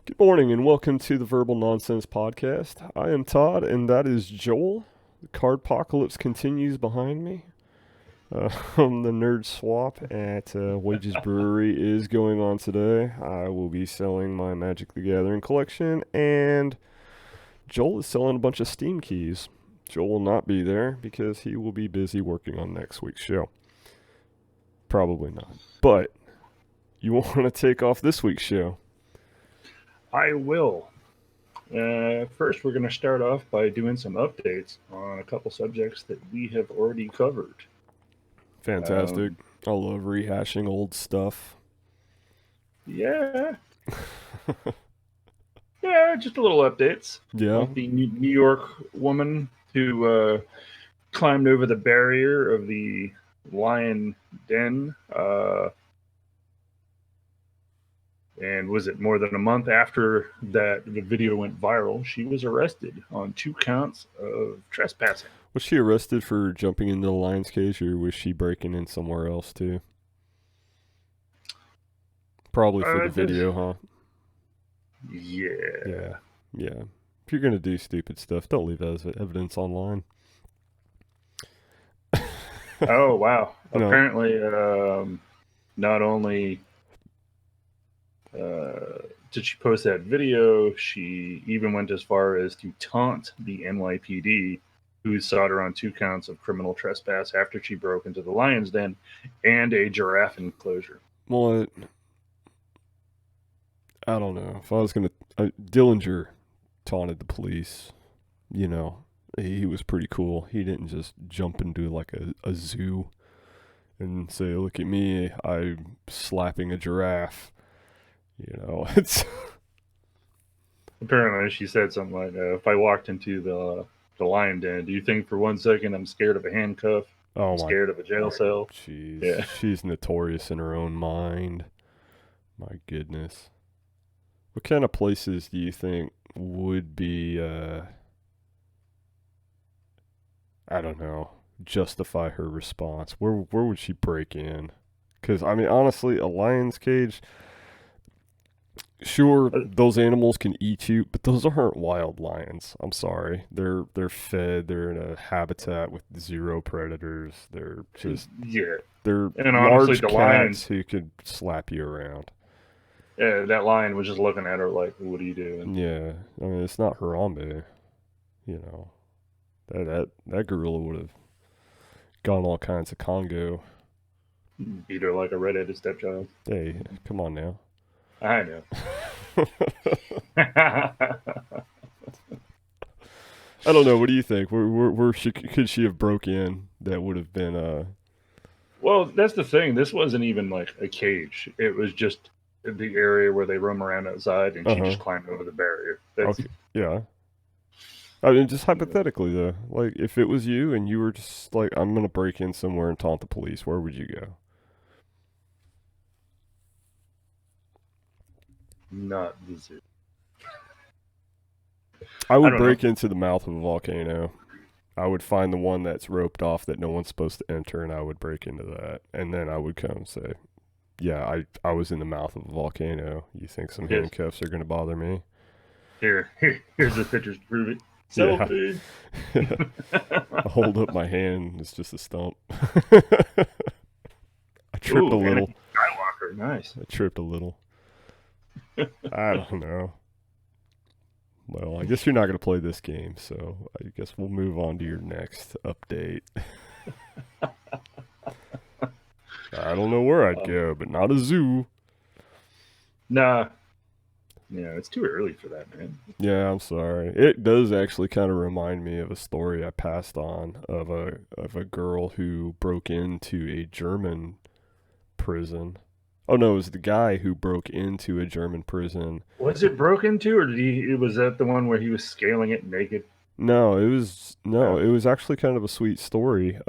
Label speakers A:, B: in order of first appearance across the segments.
A: Good morning and welcome to the Verbal Nonsense Podcast. I am Todd and that is Joel. The cardpocalypse continues behind me. The nerd swap at Wages Brewery is going on today. I will be selling my Magic the Gathering collection and Joel is selling a bunch of Steam keys. Joel will not be there because he will be busy working on next week's show. Probably not. But you want to take off this week's show.
B: I will. First, we're going to start off by doing some updates on a couple subjects that we have already covered.
A: Fantastic. I love rehashing old stuff.
B: Yeah. Yeah, just a little updates.
A: Yeah.
B: The New York woman who climbed over the barrier of the lion den. And was it more than a month after that the video went viral, she was arrested on 2 counts of trespassing.
A: Was she arrested for jumping into the lion's cage, or was she breaking in somewhere else too? Probably for the video, huh?
B: Yeah.
A: Yeah. If you're going to do stupid stuff, don't leave that as evidence online.
B: Oh, wow.
A: No.
B: Apparently, not only did she post that video, she even went as far as to taunt the NYPD, who sought her on 2 counts of criminal trespass after she broke into the lion's den and a giraffe enclosure.
A: Well, I don't know. If I was going to... Dillinger taunted the police. You know, he was pretty cool. He didn't just jump into like a zoo and say, look at me, I'm slapping a giraffe. You know, it's...
B: Apparently, she said something like, if I walked into the lion den, do you think for 1 second I'm scared of a handcuff? I'm scared of a jail cell?
A: Jeez.
B: Yeah.
A: She's notorious in her own mind. My goodness. What kind of places do you think would be, I don't know, justify her response? Where would she break in? Because, I mean, honestly, a lion's cage... Sure, those animals can eat you, but those aren't wild lions. I'm sorry. They're fed. They're in a habitat with 0 predators. They're just They're
B: and
A: large
B: honestly,
A: cats
B: lions
A: who could slap you around.
B: Yeah, that lion was just looking at her like, "What are you doing?"
A: Yeah, I mean it's not Harambe. You know, that gorilla would have gone all kinds of Congo.
B: Beat her like a redheaded stepchild.
A: Hey, come on now.
B: I know.
A: I don't know. What do you think? Where could she have broke in that would have been
B: Well, that's the thing. This wasn't even like a cage. It was just the area where they roam around outside, and she just climbed over the barrier.
A: Okay. Yeah. I mean, just hypothetically though, like if it was you and you were just like, I'm gonna break in somewhere and taunt the police, where would you go?
B: Not the zoo.
A: I would break into the mouth of a volcano. I would find the one that's roped off that no one's supposed to enter, and I would break into that. And then I would come and say, yeah, I was in the mouth of a volcano. You think some handcuffs are going to bother me?
B: Here's the pictures to prove it. Selfie.
A: I hold up my hand. It's just a stump. I tripped a little.
B: Skywalker. Nice.
A: I tripped a little. I don't know. Well, I guess you're not going to play this game, so I guess we'll move on to your next update. I don't know where I'd go, but not a zoo.
B: Nah. Yeah, it's too early for that, man.
A: Yeah, I'm sorry. It does actually kind of remind me of a story I passed on of a girl who broke into a German prison. Oh no, it was the guy who broke into a German prison.
B: Was it broke into, or was that the one where he was scaling it naked?
A: No, it was actually kind of a sweet story.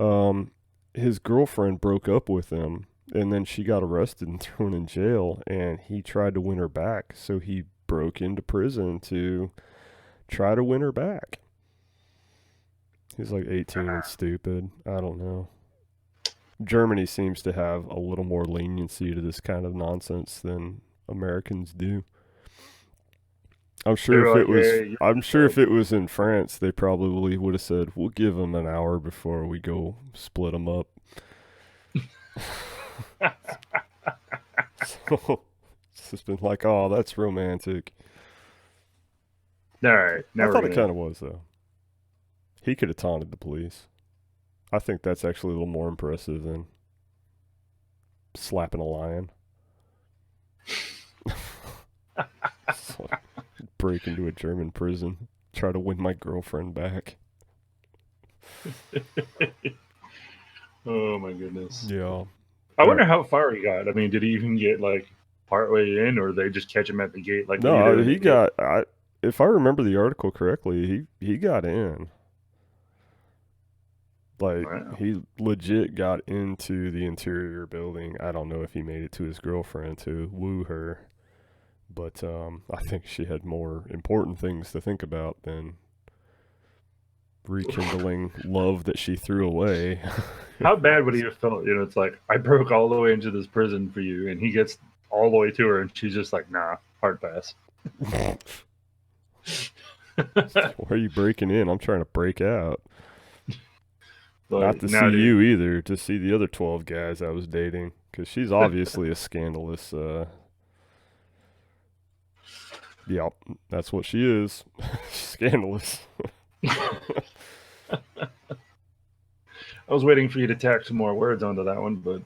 A: His girlfriend broke up with him, and then she got arrested and thrown in jail, and he tried to win her back, so he broke into prison to try to win her back. He's like 18 and stupid. I don't know. Germany seems to have a little more leniency to this kind of nonsense than Americans do. I'm
B: They
A: sure
B: were
A: if
B: like,
A: it was,
B: "Hey,
A: I'm sure if it was in France, they probably would have said, "We'll give them an hour before we go split them up." So it's just been like, "Oh, that's romantic."
B: all right,
A: I
B: now we're
A: thought it
B: gonna."
A: kind of was though. He could have taunted the police. I think that's actually a little more impressive than slapping a lion. So, break into a German prison, try to win my girlfriend back.
B: Oh my goodness.
A: Yeah.
B: I wonder how far he got. I mean, did he even get like partway in, or they just catch him at the gate like
A: No,
B: Lito?
A: he got. If I remember the article correctly, he got in. Like
B: Wow.
A: he legit got into the interior building. I don't know if he made it to his girlfriend to woo her, but I think she had more important things to think about than rekindling love that she threw away.
B: How bad would he have felt? You know, it's like, I broke all the way into this prison for you, and he gets all the way to her, and she's just like, nah, hard pass.
A: Why are you breaking in? I'm trying to break out.
B: But
A: Not to see
B: dude,
A: you either, to see the other 12 guys I was dating. Because she's obviously a scandalous. Yep, that's what she is. Scandalous.
B: I was waiting for you to tack some more words onto that one, but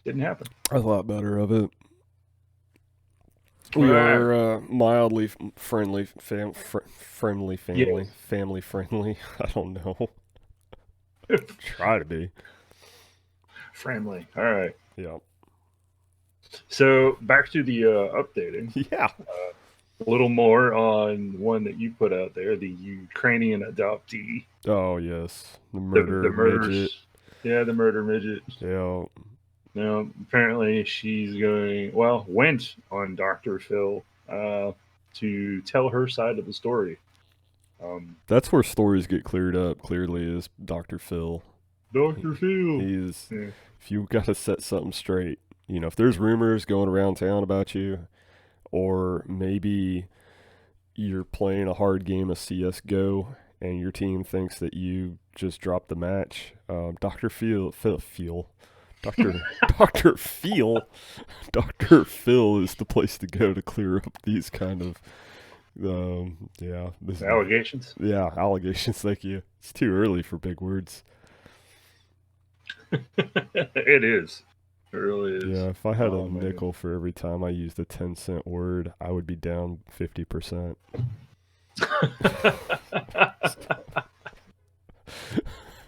B: didn't happen.
A: I thought better of it. We are mildly friendly, friendly family.
B: Yes.
A: Family friendly. I don't know. Try to be.
B: Friendly. All right.
A: Yeah.
B: So back to the updating.
A: Yeah.
B: A little more on one that you put out there, the Ukrainian adoptee.
A: Oh, yes. The
B: The
A: murder
B: murderers.
A: midget.
B: Yeah, the murder midget.
A: Yeah.
B: Now, apparently she's went on Dr. Phil to tell her side of the story.
A: That's where stories get cleared up, clearly, is Dr. Phil.
B: Dr. Phil.
A: He's,
B: Yeah.
A: if you got to set something straight, you know, if there's rumors going around town about you, or maybe you're playing a hard game of CSGO and your team thinks that you just dropped the match, Dr. Dr. Dr. Phil is the place to go to clear up these kind of,
B: Allegations.
A: Yeah, allegations. Thank you. It's too early for big words.
B: It is. It really is.
A: Yeah, if I had
B: Oh,
A: a
B: man.
A: nickel for every time I used a 10-cent word, I would be down 50%.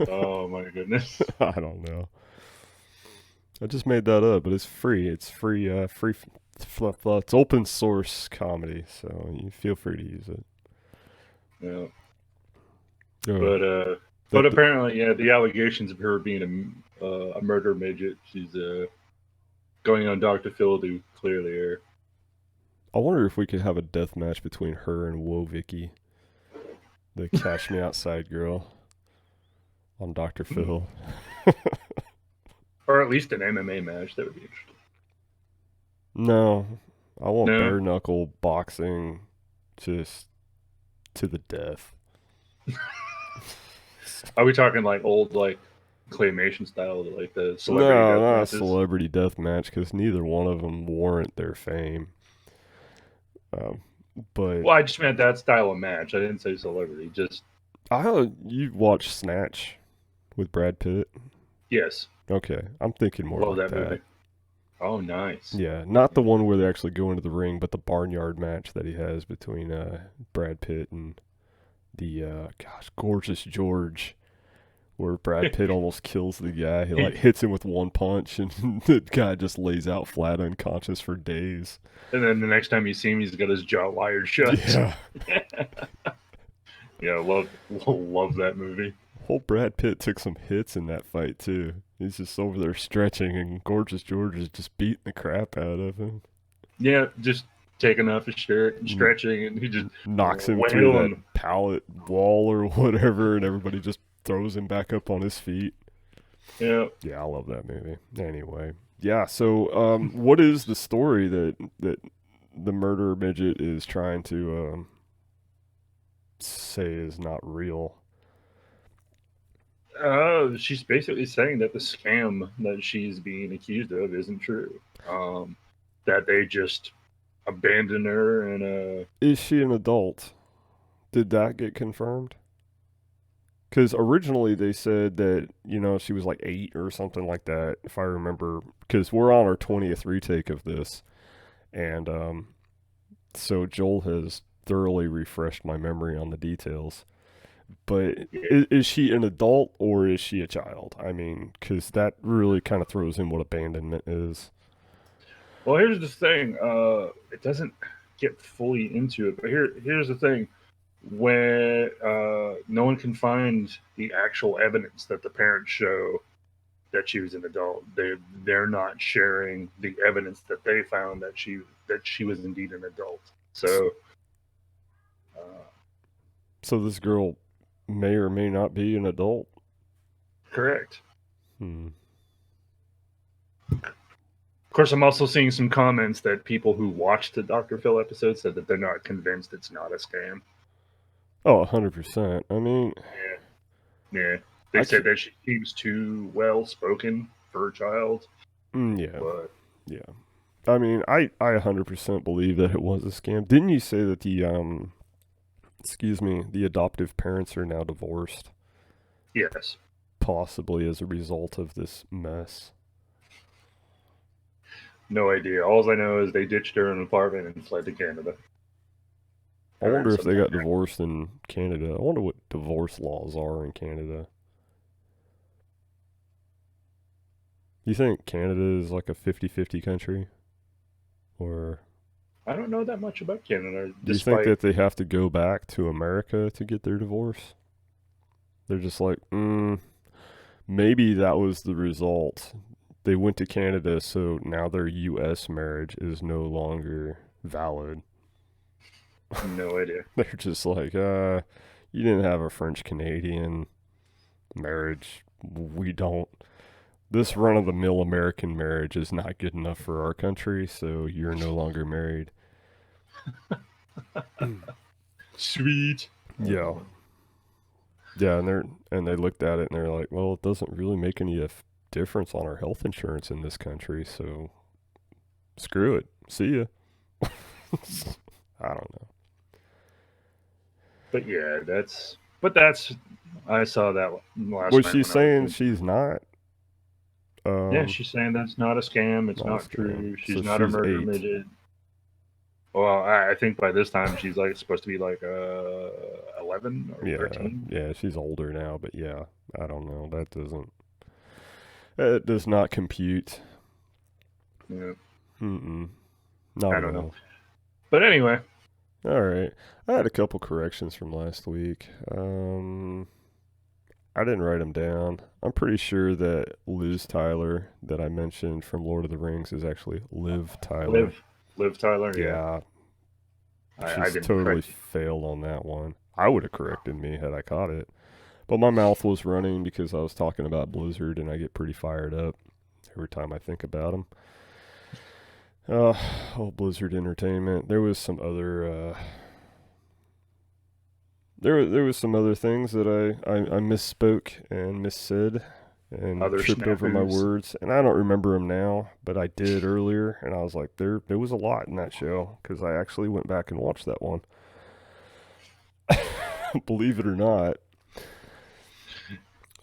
B: Oh my goodness.
A: I don't know. I just made that up, but it's free. It's free. It's open source comedy, so you feel free to use it.
B: Yeah.
A: Oh,
B: But apparently, yeah, the allegations of her being a murder midget. She's going on Dr. Phil to clear the air.
A: I wonder if we could have a death match between her and Wovicky, the Cash Me Outside girl, on Dr. Phil.
B: Or at least an MMA match. That would be interesting.
A: No, I want
B: No.
A: bare knuckle boxing, just to the death.
B: Are we talking like old, like claymation style, like the celebrity
A: No,
B: death
A: not a
B: matches?
A: celebrity death match, because neither one of them warrant their fame. But
B: Well, I just meant that style of match. I didn't say celebrity. Just
A: you watched Snatch with Brad Pitt?
B: yes.
A: Okay, I'm thinking more
B: Love
A: like
B: that movie. Oh, nice.
A: Yeah, not the one where they actually go into the ring, but the barnyard match that he has between Brad Pitt and the gorgeous George, where Brad Pitt almost kills the guy. He like hits him with one punch, and the guy just lays out flat unconscious for days.
B: And then the next time you see him, he's got his jaw wired shut.
A: Yeah,
B: Yeah, love that movie.
A: whole Brad Pitt took some hits in that fight too. He's just over there stretching, and gorgeous George is just beating the crap out of him.
B: Yeah, just taking off his shirt and stretching, and he just
A: Knocks him through that
B: wailing.
A: pallet wall or whatever, and everybody just throws him back up on his feet.
B: Yeah.
A: Yeah, I love that movie. Anyway, yeah. So, what is the story that the murderer midget is trying to say is not real.
B: She's basically saying that the scam that she's being accused of isn't true. That they just abandoned her and
A: Is she an adult? Did that get confirmed? Because originally they said that, she was like 8 or something like that, if I remember. Because we're on our 20th retake of this. And so Joel has thoroughly refreshed my memory on the details. But is she an adult or is she a child? I mean, because that really kind of throws in what abandonment is.
B: Well, here's the thing. It doesn't get fully into it, but here's the thing. When no one can find the actual evidence that the parents show that she was an adult, they're not sharing the evidence that they found that she was indeed an adult. So,
A: so this girl may or may not be an adult.
B: Correct.
A: Hmm.
B: Of course, I'm also seeing some comments that people who watched the Dr. Phil episode said that they're not convinced it's not a scam.
A: Oh, 100%. I mean...
B: Yeah. They said that she seems too well-spoken for a child.
A: Yeah. But... yeah. I mean, I 100% believe that it was a scam. Didn't you say that the adoptive parents are now divorced?
B: Yes.
A: Possibly as a result of this mess.
B: No idea. All I know is they ditched her in an apartment and fled to Canada.
A: I wonder if they got divorced in Canada. I wonder what divorce laws are in Canada. You think Canada is like a 50-50 country? Or...
B: I don't know that much about Canada.
A: Do you think that they have to go back to America to get their divorce? They're just like, maybe that was the result. They went to Canada, so now their U.S. marriage is no longer valid.
B: No idea.
A: They're just like, you didn't have a French-Canadian marriage. We don't. This run-of-the-mill American marriage is not good enough for our country, so you're no longer married.
B: Sweet.
A: Yeah. Yeah, and they looked at it and they're like, well, it doesn't really make any difference on our health insurance in this country, so screw it. See ya. I don't know.
B: But yeah, I saw that last.
A: Was she saying she's not?
B: Yeah, she's saying that's not a scam. It's not true. She's not a murder midget. Well, I think by this time she's like supposed to be like 11 or 13.
A: Yeah, she's older now, but yeah, I don't know. It does not compute.
B: Yeah.
A: Not
B: I don't know. But anyway.
A: All right. I had a couple corrections from last week. I didn't write them down. I'm pretty sure that Liz Tyler that I mentioned from Lord of the Rings is actually Liv Tyler.
B: Liv Tyler,
A: yeah. I totally failed on that one. I would have corrected me had I caught it. But my mouth was running because I was talking about Blizzard, and I get pretty fired up every time I think about them. Blizzard Entertainment. There was some other... There was some other things that I misspoke and missaid and tripped over my words, and I don't remember them now, but I did earlier, and I was like, there was a lot in that show, because I actually went back and watched that one. Believe it or not.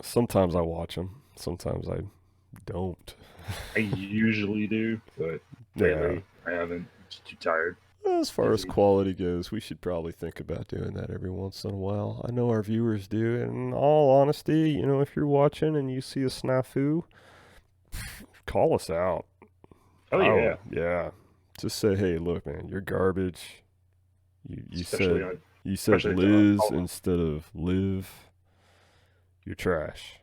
A: Sometimes I watch them, sometimes I don't.
B: I usually do, but lately I haven't. Just too tired.
A: As far as quality goes, we should probably think about doing that every once in a while. I know our viewers do, and in all honesty, if you're watching and you see a snafu, call us out.
B: Oh, yeah.
A: Yeah. Just say, hey, look, man, you're garbage. You said Liz instead of live. You're trash.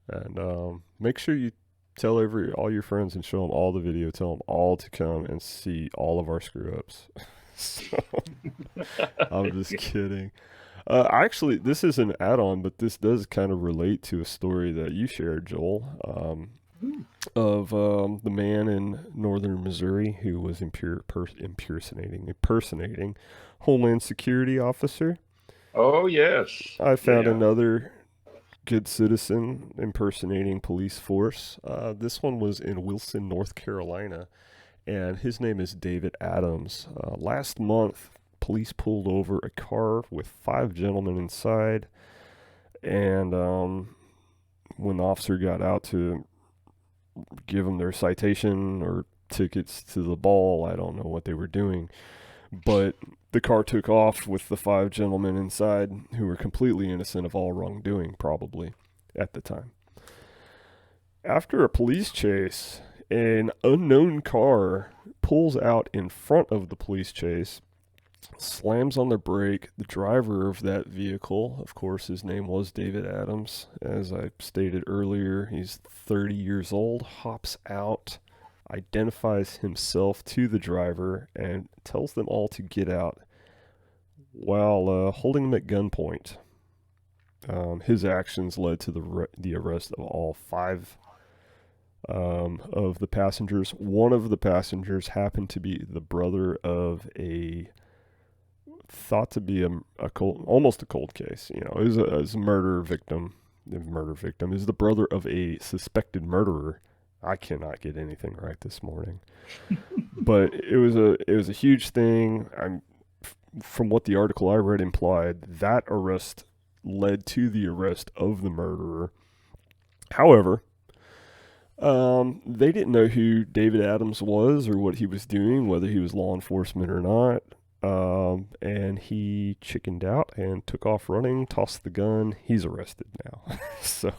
A: And make sure you tell all your friends and show them all the video. Tell them all to come and see all of our screw-ups. So, I'm just kidding. Actually, this is an add-on, but this does kind of relate to a story that you shared, Joel. of the man in northern Missouri who was impersonating Homeland Security officer.
B: Oh, yes.
A: I found
B: Yeah.
A: another good citizen impersonating police force. This one was in Wilson, North Carolina, and his name is David Adams. Last month, police pulled over a car with 5 gentlemen inside, and when the officer got out to give them their citation or tickets to the ball, I don't know what they were doing, but the car took off with the 5 gentlemen inside who were completely innocent of all wrongdoing, probably, at the time. After a police chase, an unknown car pulls out in front of the police chase, slams on the brake. The driver of that vehicle, of course, his name was David Adams. As I stated earlier, he's 30 years old, hops out, identifies himself to the driver, and tells them all to get out while holding them at gunpoint. His actions led to the arrest of all 5 of the passengers. One of the passengers happened to be the brother of thought to be almost a cold case. You know, it was a murder victim. The murder victim is the brother of a suspected murderer. I cannot get anything right this morning, but it was a huge thing. From what the article I read implied, that arrest led to the arrest of the murderer. However, they didn't know who David Adams was or what he was doing, whether he was law enforcement or not. And he chickened out and took off running, tossed the gun. He's arrested now. So,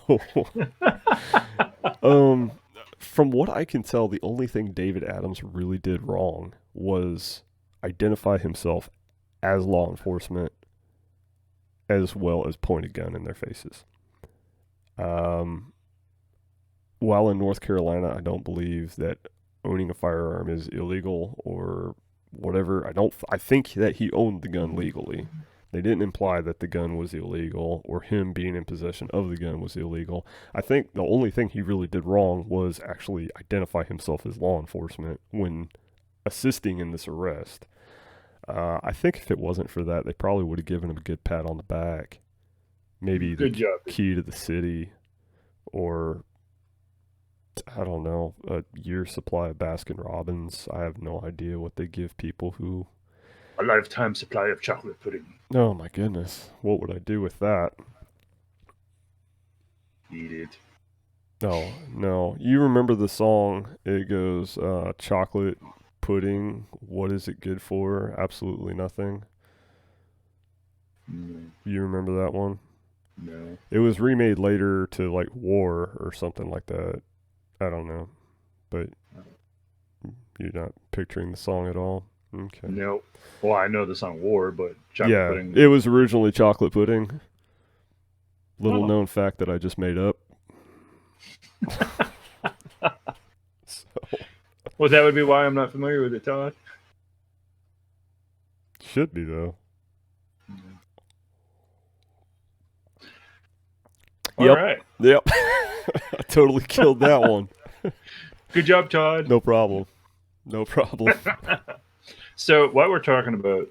A: from what I can tell, the only thing David Adams really did wrong was identify himself as law enforcement as well as point a gun in their faces. While in North Carolina, I don't believe that owning a firearm is illegal or whatever. I think that he owned the gun legally. They didn't imply that the gun was illegal or him being in possession of the gun was illegal. I think the only thing he really did wrong was actually identify himself as law enforcement when assisting in this arrest. I think if it wasn't for that, they probably would have given him a good pat on the back. Maybe
B: Good
A: the
B: job.
A: key to the city, or I don't know, a year's supply of Baskin Robbins. I have no idea what they give people who.
B: A lifetime supply of chocolate pudding.
A: Oh my goodness, what would I do with that?
B: Eat it.
A: No. You remember the song? It goes, chocolate pudding, what is it good for? Absolutely nothing.
B: No.
A: You remember that one?
B: No.
A: It was remade later to like War or something like that. I don't know. But you're not picturing the song at all? Okay.
B: No. Well, I know the song War, but chocolate pudding.
A: It was originally chocolate pudding. Little known fact that I just made up.
B: Well, that would be why I'm not familiar with it, Todd.
A: Should be, though.
B: All right.
A: Yep. I totally killed that one.
B: Good job, Todd.
A: No problem.
B: So, while we're talking about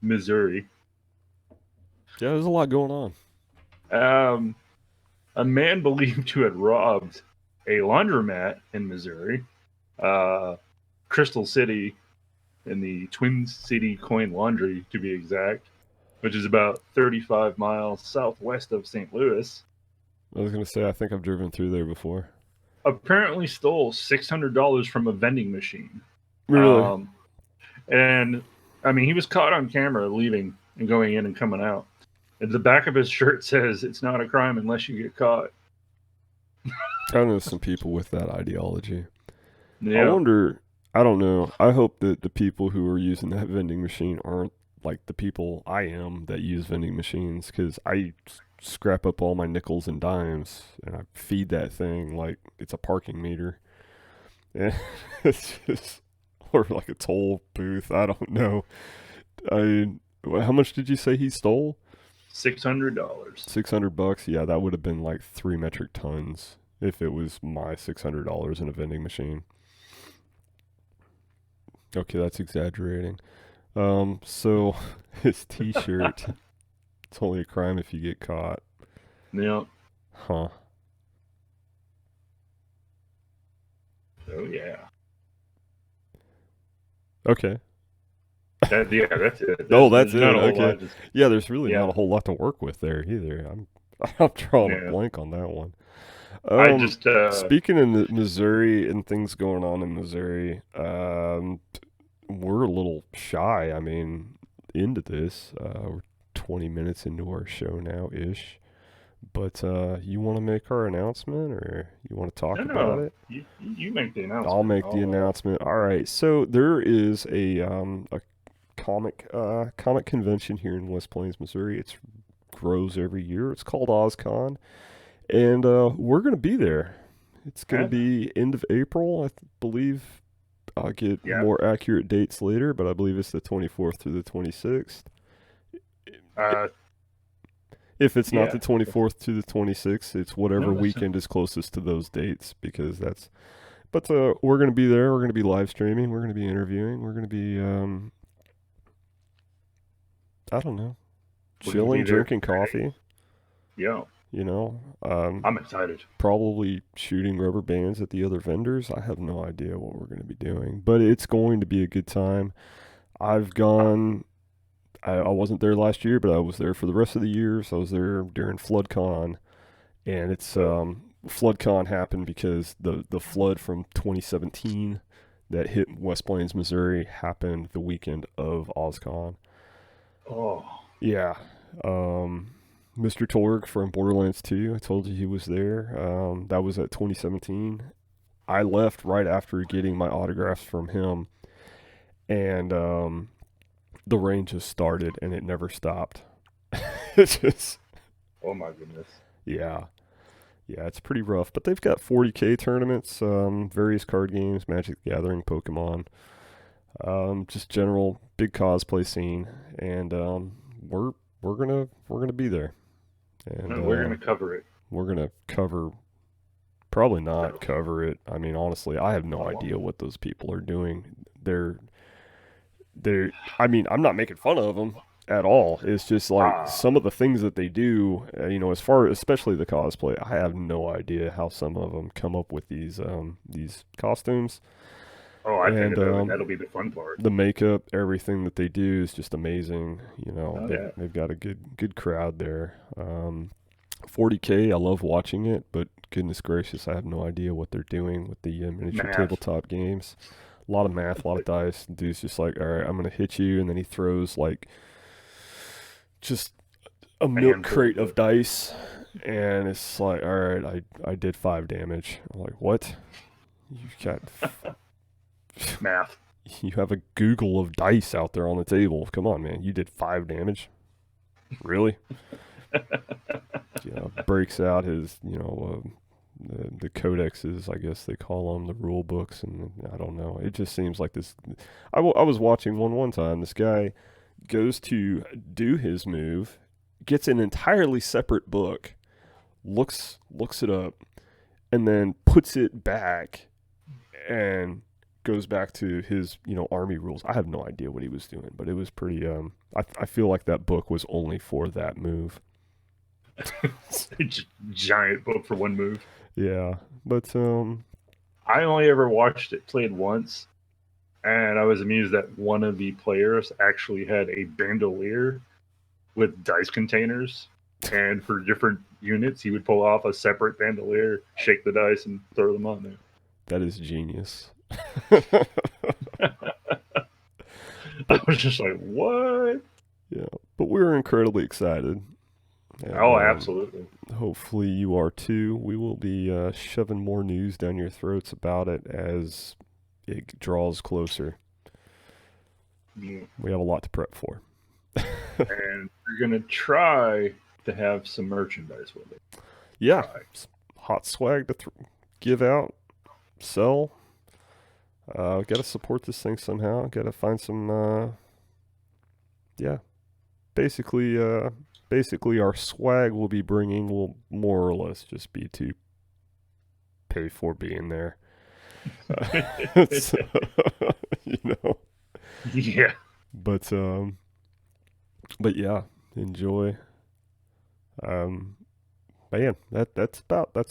B: Missouri.
A: Yeah, there's a lot going on.
B: A man believed to have robbed a laundromat in Missouri, Crystal City, in the Twin City Coin Laundry, to be exact, which is about 35 miles southwest of St. Louis.
A: I was going to say, I think I've driven through there before.
B: Apparently stole $600 from a vending machine.
A: Really?
B: And, I mean, he was caught on camera leaving and going in and coming out. And the back of his shirt says, "It's not a crime unless you get caught."
A: I know some people with that ideology.
B: Yeah.
A: I wonder, I don't know. I hope that the people who are using that vending machine aren't like the people I am that use vending machines, because I scrap up all my nickels and dimes and I feed that thing like it's a parking meter. And it's just, or like a toll booth. I don't know. How much did you say he stole?
B: $600.
A: $600. Yeah, that would have been like 3 metric tons if it was my $600 in a vending machine. Okay, that's exaggerating. So his T-shirt. It's only a crime if you get caught.
B: Yeah.
A: Huh.
B: Oh yeah.
A: Okay.
B: That's it.
A: That's
B: There's
A: it.
B: not a whole
A: Okay.
B: lot. Just,
A: Yeah, there's really
B: yeah.
A: not a whole lot to work with there either. I'm drawing a
B: Yeah.
A: blank on that one.
B: I just
A: Speaking in Missouri and things going on in Missouri, we're a little shy. I mean, into this. We're 20 minutes into our show now ish. But you want to make our announcement, or you want to talk about
B: no.
A: it?
B: You make the announcement.
A: I'll make the announcement. All right. So there is a comic convention here in West Plains, Missouri. It grows every year. It's called OzCon, and we're going to be there. It's going to be end of April, I believe. I'll get more accurate dates later, but I believe it's the 24th through the 26th. If it's not the 24th to the 26th, it's whatever weekend is closest to those dates, because that's. But we're going to be there. We're going to be live streaming. We're going to be interviewing. We're going to be, I don't know, chilling, drinking coffee.
B: Yeah.
A: You know,
B: I'm excited.
A: Probably shooting rubber bands at the other vendors. I have no idea what we're going to be doing, but it's going to be a good time. I've gone. I wasn't there last year, but I was there for the rest of the years. I was there during FloodCon, and it's FloodCon happened because the flood from 2017 that hit West Plains, Missouri, happened the weekend of OzCon.
B: Oh.
A: Yeah. Mr. Torg from Borderlands 2, I told you he was there. That was at 2017. I left right after getting my autographs from him, and the rain just started, and it never stopped. It's just...
B: Oh, my goodness.
A: Yeah. Yeah, it's pretty rough. But they've got 40K tournaments, various card games, Magic the Gathering, Pokemon, just general big cosplay scene, and we're gonna be there. And
B: we're gonna cover it.
A: We're gonna probably not cover it. I mean, honestly, I have no idea what those people are doing. I mean, I'm not making fun of them at all. It's just like some of the things that they do, especially the cosplay. I have no idea how some of them come up with these costumes.
B: Oh, I think that'll be the fun part.
A: The makeup, everything that they do is just amazing. You know, they've got a good crowd there. 40K, I love watching it, but goodness gracious, I have no idea what they're doing with the miniature tabletop games. A lot of math, a lot of dice. The dude's just like, all right, I'm going to hit you, and then he throws like just a milk crate of dice, and it's like, all right, I did 5 damage. I'm like, what? You've got...
B: math.
A: You have a Google of dice out there on the table. Come on, man. You did 5 damage? Really? Breaks out his, the codexes, I guess they call them, the rule books, and I don't know. It just seems like this. I was watching one time. This guy goes to do his move, gets an entirely separate book, looks it up, and then puts it back and goes back to his, army rules. I have no idea what he was doing, but it was pretty, I feel like that book was only for that move.
B: Giant book for one move.
A: Yeah, but
B: I only ever watched it played once, and I was amused that one of the players actually had a bandolier with dice containers, and for different units, he would pull off a separate bandolier, shake the dice, and throw them on there.
A: That is genius.
B: I was just like, what?
A: Yeah, but we're incredibly excited. And,
B: absolutely.
A: Hopefully you are too. We will be shoving more news down your throats about it as it draws closer.
B: Yeah.
A: We have a lot to prep for.
B: And we're going to try to have some merchandise with it.
A: Yeah. Hot swag to give out, sell. Got to support this thing somehow. Got to find some, Basically, our swag we'll be bringing will more or less just be to pay for being there. So, you know.
B: Yeah.
A: But yeah, enjoy. Man, that's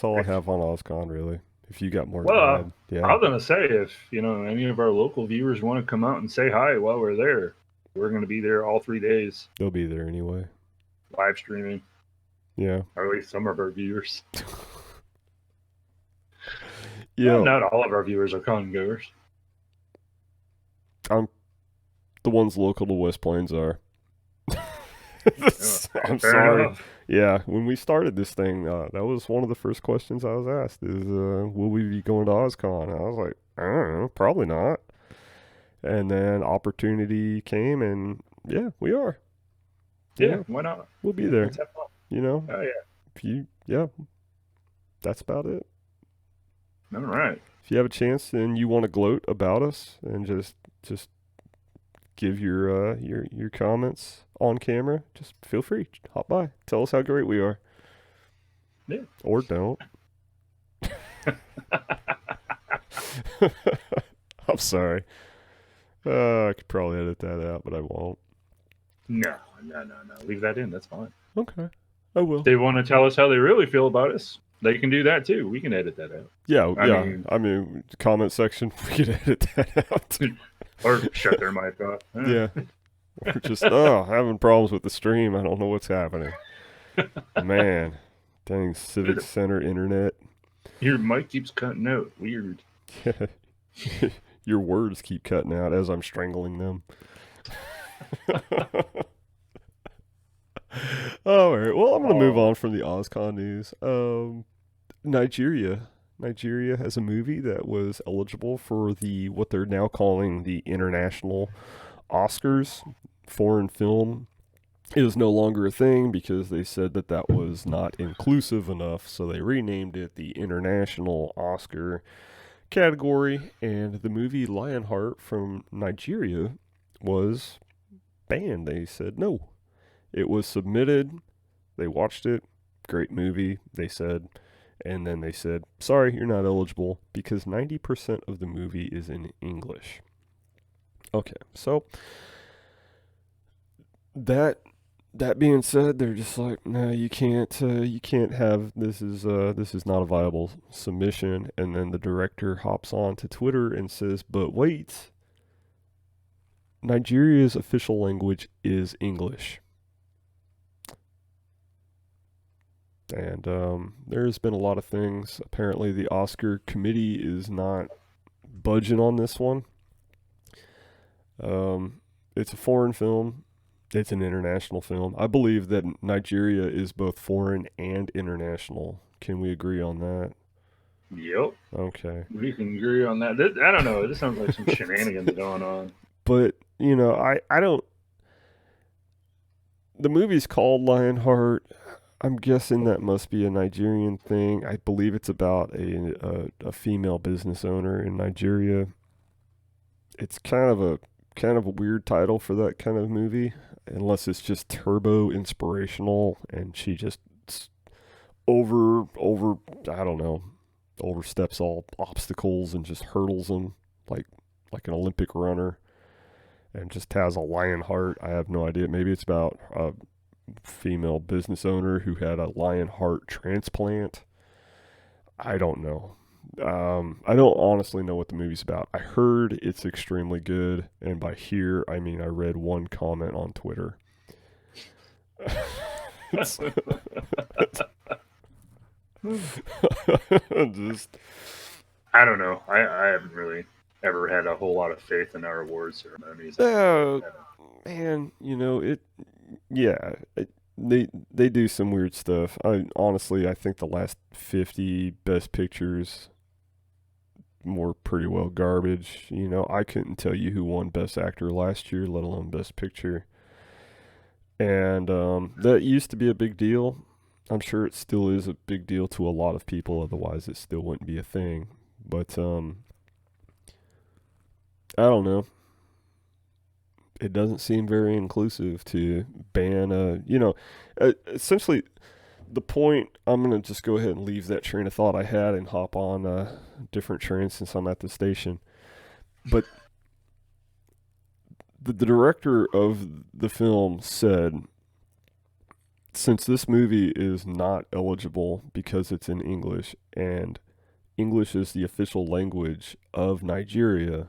A: all I have on OzCon really. If you got more to
B: Well,
A: add, yeah,
B: I was gonna say, if any of our local viewers want to come out and say hi while we're there, we're gonna be there all 3 days,
A: they'll be there anyway.
B: live streaming,
A: Yeah,
B: or at least some of our viewers.
A: yeah.
B: Well, not all of our viewers are con goers.
A: The ones local to West Plains are. I'm
B: Fair
A: sorry.
B: enough.
A: Yeah, when we started this thing, that was one of the first questions I was asked: is will we be going to OzCon? And I was like, I don't know, probably not. And then opportunity came, and yeah, we are.
B: Yeah, why not?
A: We'll be there.
B: Let's have fun.
A: Oh
B: yeah.
A: That's about it.
B: All right.
A: If you have a chance and you want to gloat about us and just give your comments on camera, just feel free. Hop by. Tell us how great we are.
B: Yeah.
A: Or don't. I'm sorry. I could probably edit that out, but I won't.
B: No. Leave that in. That's fine.
A: Okay. I will.
B: If they want to tell us how they really feel about us, they can do that too. We can edit that out.
A: Yeah. I mean, comment section, we can edit that out.
B: Or shut their mic off.
A: Yeah. We're just, having problems with the stream. I don't know what's happening. Man. Dang, Civic Center internet.
B: Your mic keeps cutting out. Weird.
A: Your words keep cutting out as I'm strangling them. All right. Well, I'm going to move on from the OzCon news. Nigeria has a movie that was eligible for what they're now calling the international Oscars. Foreign film is no longer a thing because they said that was not inclusive enough, so they renamed it the International Oscar category, and the movie Lionheart from Nigeria was banned. They said no. It was submitted, they watched it, great movie, they said, and then they said, sorry, you're not eligible because 90% of the movie is in English. Okay, so that being said, they're just like, no, you can't have this is not a viable submission. And then the director hops on to Twitter and says, but wait, Nigeria's official language is English. And there's been a lot of things. Apparently, the Oscar committee is not budging on this one. It's a foreign film. It's an international film. I believe that Nigeria is both foreign and international. Can we agree on that?
B: Yep.
A: Okay.
B: We can agree on that. I don't know. This sounds like some shenanigans going on.
A: But, I don't... The movie's called Lionheart. I'm guessing that must be a Nigerian thing. I believe it's about a female business owner in Nigeria. It's kind of a weird title for that kind of movie, unless it's just turbo inspirational and she just oversteps all obstacles and just hurdles them like an Olympic runner and just has a lion heart. I have no idea. Maybe it's about a female business owner who had a lion heart transplant. I don't know. I don't honestly know what the movie's about. I heard it's extremely good, and by here I mean I read one comment on Twitter. Just,
B: I don't know. I haven't really ever had a whole lot of faith in our award ceremonies.
A: Man, they do some weird stuff. I think the last 50 best pictures were pretty well garbage. I couldn't tell you who won best actor last year, let alone best picture. And that used to be a big deal. I'm sure it still is a big deal to a lot of people, otherwise it still wouldn't be a thing. But I don't know. It doesn't seem very inclusive to ban essentially the point, I'm going to just go ahead and leave that train of thought I had and hop on a different train since I'm at the station. But the director of the film said, since this movie is not eligible because it's in English, and English is the official language of Nigeria,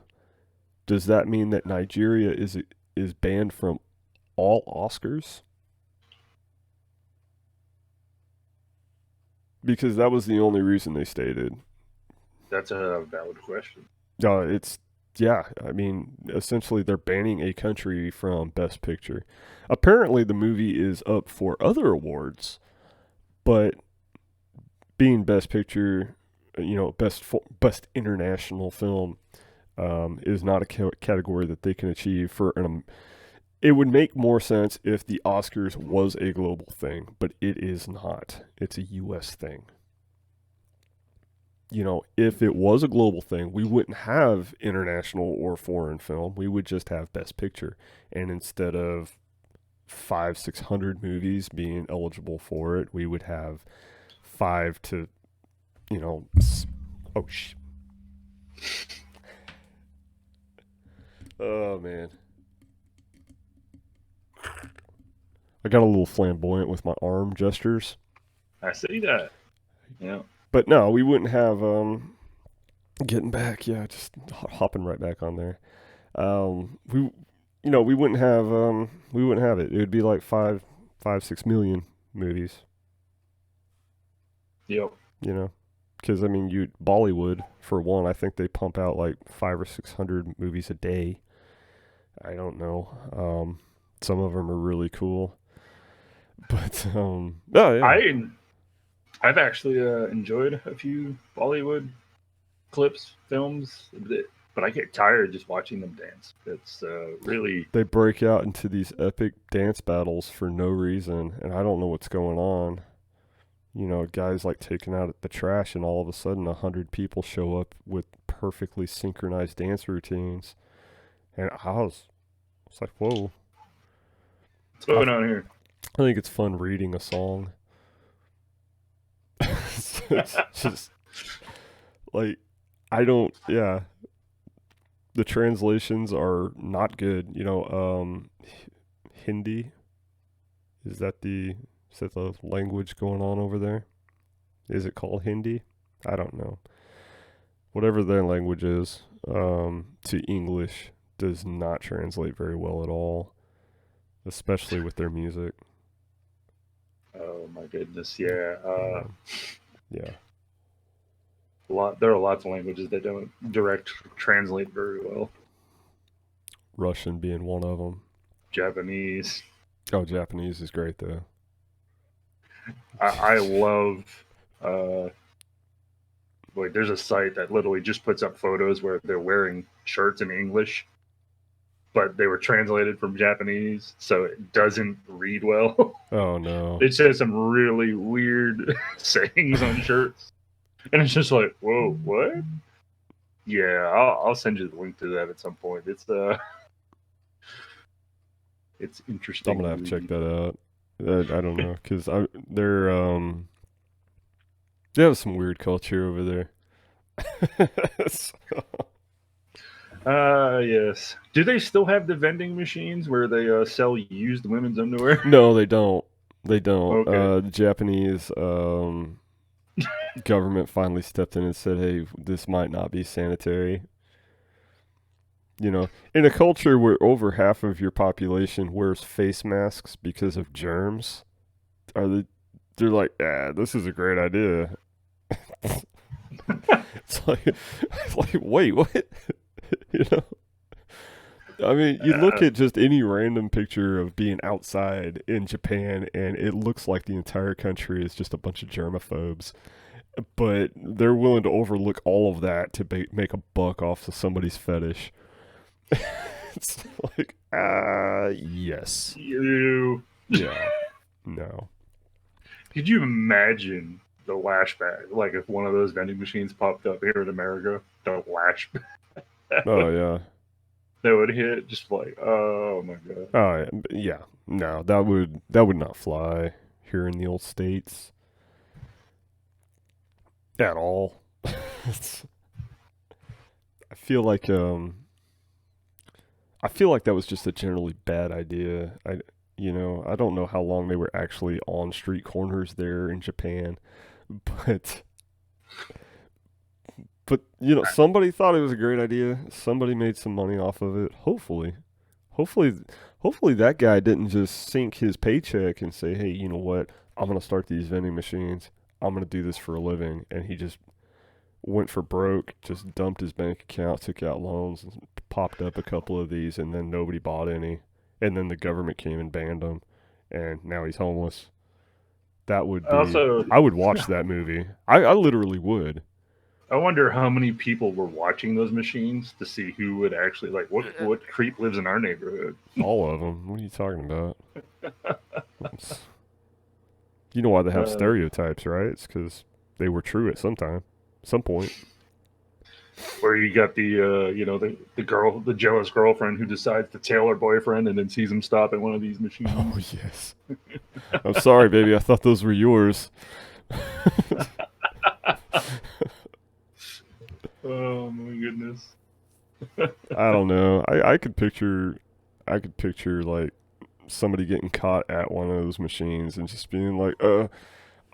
A: does that mean that Nigeria is banned from all Oscars? Because that was the only reason they stated.
B: That's a valid question.
A: I mean, essentially they're banning a country from Best Picture. Apparently the movie is up for other awards, but being Best Picture, best international film, is not a category that they can achieve for it would make more sense if the Oscars was a global thing, but it is not. It's a U.S. thing. If it was a global thing, we wouldn't have international or foreign film. We would just have Best Picture. And instead of 500-600 movies being eligible for it, we would have 5 to, oh, man. I got a little flamboyant with my arm gestures.
B: I see that. Yeah.
A: But no, we wouldn't have getting back, just hopping right back on there. We wouldn't have it. It would be like 6 million movies.
B: Yep.
A: Because Bollywood, for one, I think they pump out like 500 or 600 movies a day. I don't know. Some of them are really cool. But
B: I've actually enjoyed a few Bollywood clips, films, but I get tired just watching them dance. It's really...
A: They break out into these epic dance battles for no reason, and I don't know what's going on. Guys like taking out the trash, and all of a sudden 100 people show up with perfectly synchronized dance routines. And I was like, whoa.
B: What's going on here?
A: I think it's fun reading a song. It's just like, the translations are not good. Hindi, is that the language going on over there? Is it called Hindi? I don't know. Whatever their language is, to English does not translate very well at all, especially with their music.
B: Oh my goodness, yeah.
A: Yeah.
B: There are lots of languages that don't direct translate very well.
A: Russian being one of them.
B: Japanese.
A: Oh, Japanese is great though.
B: I love. There's a site that literally just puts up photos where they're wearing shirts in English, but they were translated from Japanese, so it doesn't read well.
A: Oh no!
B: It says some really weird sayings on shirts, and it's just like, whoa, what? Yeah, I'll send you the link to that at some point. It's interesting.
A: I'm gonna have to check that out. I don't know, because they have some weird culture over there.
B: Yes. Do they still have the vending machines where they sell used women's underwear?
A: No, they don't. They don't.
B: Okay.
A: The Japanese government finally stepped in and said, "Hey, this might not be sanitary." In a culture where over half of your population wears face masks because of germs, they're like, this is a great idea. it's like, wait, what? You look at just any random picture of being outside in Japan, and it looks like the entire country is just a bunch of germaphobes. But they're willing to overlook all of that to make a buck off of somebody's fetish. It's like, yes.
B: You.
A: Yeah. No.
B: Could you imagine the lashback? Like if one of those vending machines popped up here in America, the lashback.
A: Oh, yeah.
B: That would hit just like, oh my god.
A: Oh, yeah. No, that would not fly here in the old States at all. I feel like that was just a generally bad idea. I don't know how long they were actually on street corners there in Japan, but somebody thought it was a great idea. Somebody made some money off of it. Hopefully that guy didn't just sink his paycheck and say, "Hey, you know what? I'm gonna start these vending machines. I'm gonna do this for a living," and he just went for broke, just dumped his bank account, took out loans, and popped up a couple of these, and then nobody bought any, and then the government came and banned them, and now he's homeless. That would be.
B: Also,
A: I would watch that movie. I literally would.
B: I wonder how many people were watching those machines to see who would actually what creep lives in our neighborhood.
A: All of them. What are you talking about? You know why they have stereotypes, right? It's because they were true at some point.
B: Where you got the jealous girlfriend who decides to tail her boyfriend and then sees him stop at one of these machines.
A: Oh yes. I'm sorry, baby. I thought those were yours.
B: Oh my goodness.
A: I don't know. I could picture like somebody getting caught at one of those machines and just being like,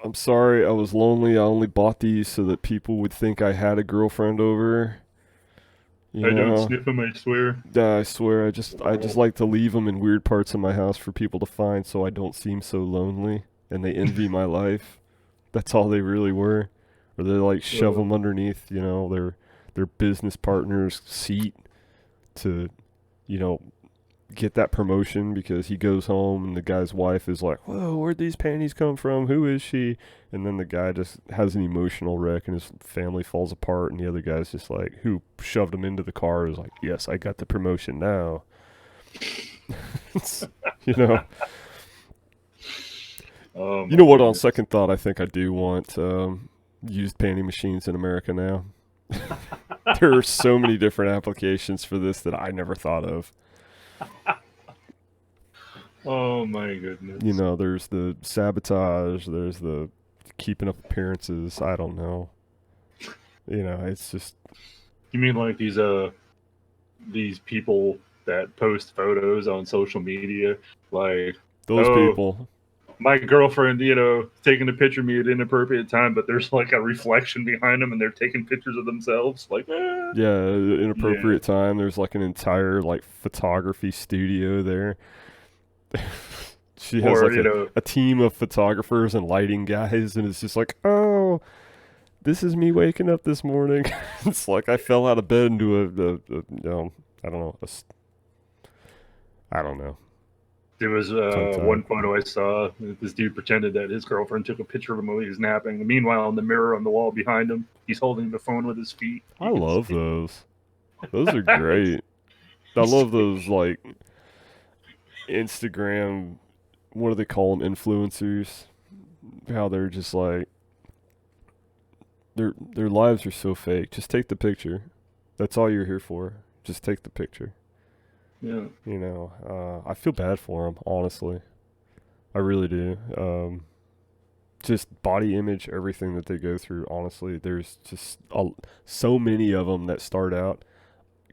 A: I'm sorry, I was lonely. I only bought these so that people would think I had a girlfriend over.
B: I don't sniff them, I swear.
A: I swear, I just like to leave them in weird parts of my house for people to find so I don't seem so lonely and they envy my life. That's all they really were. Or they like shove them underneath, their business partner's seat to, get that promotion because he goes home and the guy's wife is like, "Whoa, where'd these panties come from? Who is she?" And then the guy just has an emotional wreck and his family falls apart and the other guy's just like, who shoved him into the car, is like, "Yes, I got the promotion now." What, on second thought, I think I do want used panty machines in America now. There are so many different applications for this that I never thought of.
B: Oh my goodness.
A: There's the sabotage, there's the keeping up appearances. I don't know. It's just.
B: You mean like these people that post photos on social media, like
A: those people.
B: My girlfriend, taking a picture of me at an inappropriate time, but there's like a reflection behind them and they're taking pictures of themselves. Like,
A: yeah, inappropriate time. There's like an entire photography studio there. She has a team of photographers and lighting guys, and it's just like, oh, this is me waking up this morning. It's like I fell out of bed into I don't know.
B: There was one photo I saw. This dude pretended that his girlfriend took a picture of him while he was napping. Meanwhile, in the mirror on the wall behind him, he's holding the phone with his feet.
A: I love those. Those are great. I love those, Instagram, what do they call them, influencers? How they're just like, their lives are so fake. Just take the picture. That's all you're here for. Just take the picture.
B: Yeah.
A: I feel bad for them, honestly. I really do. Just body image, everything that they go through, honestly. There's just so many of them that start out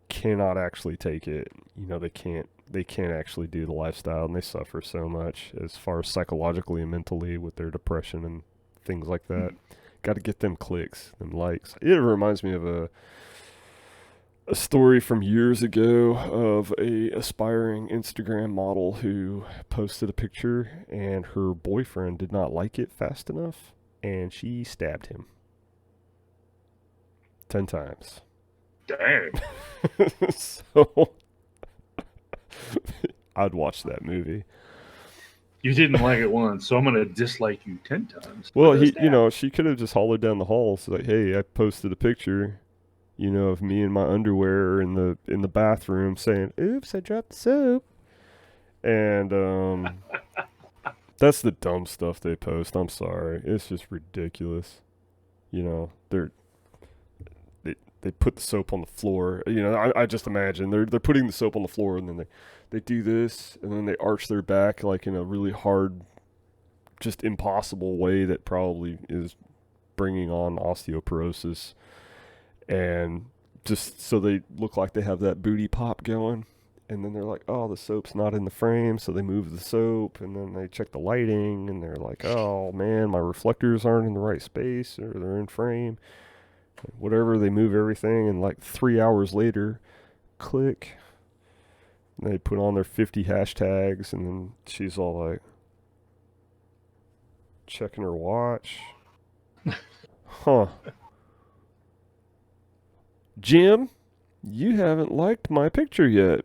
A: cannot actually take it. They can't actually do the lifestyle, and they suffer so much as far as psychologically and mentally with their depression and things like that. Got to get them clicks, them likes. It reminds me of a story from years ago of a aspiring Instagram model who posted a picture and her boyfriend did not like it fast enough and she stabbed him 10 times.
B: Dang.
A: So I'd watch that movie.
B: You didn't like it once, so I'm going to dislike you 10 times.
A: Well, she could have just hollered down the hall. So like, "Hey, I posted a picture, of me in my underwear in the bathroom saying, 'Oops, I dropped the soap.'" And that's the dumb stuff they post. I'm sorry. It's just ridiculous. They put the soap on the floor. I just imagine they're putting the soap on the floor and then they do this and then they arch their back like in a really hard just impossible way that probably is bringing on osteoporosis. And just so they look like they have that booty pop going. And then they're like, oh, the soap's not in the frame, so they move the soap, and then they check the lighting, and they're like, oh, man, my reflectors aren't in the right space, or they're in frame. Whatever, they move everything, and like 3 hours later, click. And they put on their 50 hashtags, and then she's all like, checking her watch. Huh. Jim, you haven't liked my picture yet.